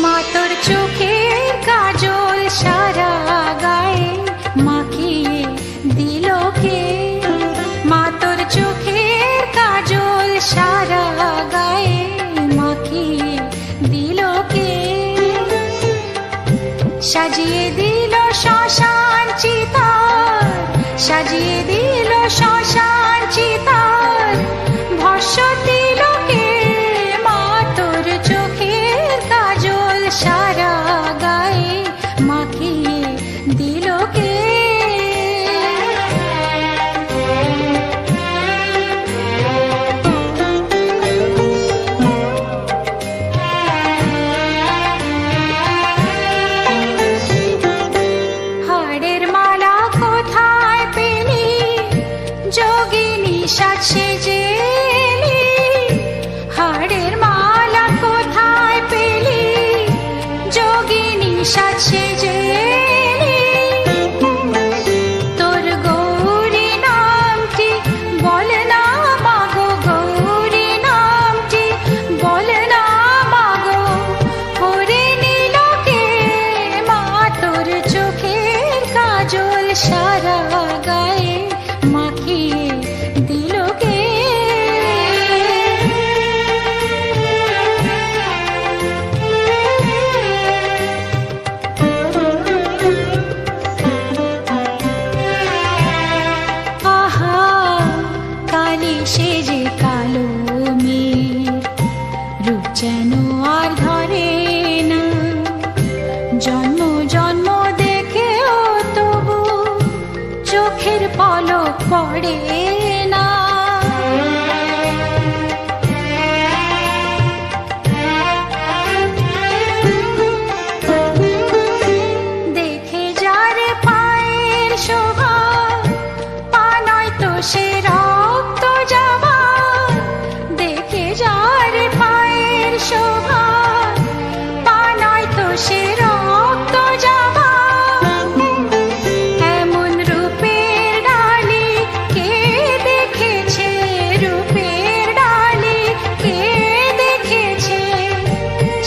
মা তোর চোখের কাজল সারা গায়ে মাখিয়ে দিল কে? মা তোর চোখের কাজল সারা গায়ে মাখিয়ে দিল কে? সাজিয়ে দিল শ্মশান চিতার, সাজিয়ে দিল শ্মশান চিতার, ভস্য দিল কে? মা তোর চোখের কাজল সারা গায়ে মাখিয়ে দিল কে? হাড়ের মালা কোথায় পেলি যোগিনী সাজ সেজে এলি? হাড়ের মালা কোথায় পেলি যোগিনী সাজ সেজে এলি? তোর গৌরী নামটি বল না মাগো, গৌরী নামটি বল না মাগো, করে নিল কে? মা তোর চোখের কাজল সারা গায়ে মাখিয়ে দিল কে? আহা কালি সেজে কালো মেঘ, রূপ যেন আর ধরে না, জন্ম জন্ম দেখেও তবু চোখের পলক পড়ে না। দেখে যারে পায়ের শোভা, পা নয় তো সে রক্ত যাবা। দেখে যারে পায়ের শোভা, পা নয় তো সে রক্ত যাবা। এমন রূপের ডালি কে দেখেছে? রূপের ডালি কে দেখেছে?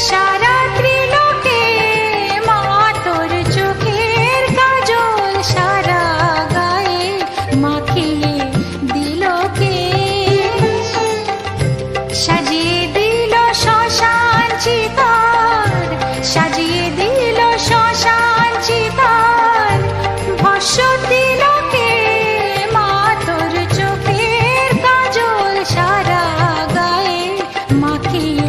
সারা ত্রিলোকে মা তোর চোখের কাজল সারা গায়ে মাখিয়ে দিল কে? সাজিয়ে দিল শ্মশান চিতার, সাজিয়ে দিল শ্মশান চিতার, ভস্য দিল কে? মা তোর চোখের কাজল সারা গায়ে মাখিয়ে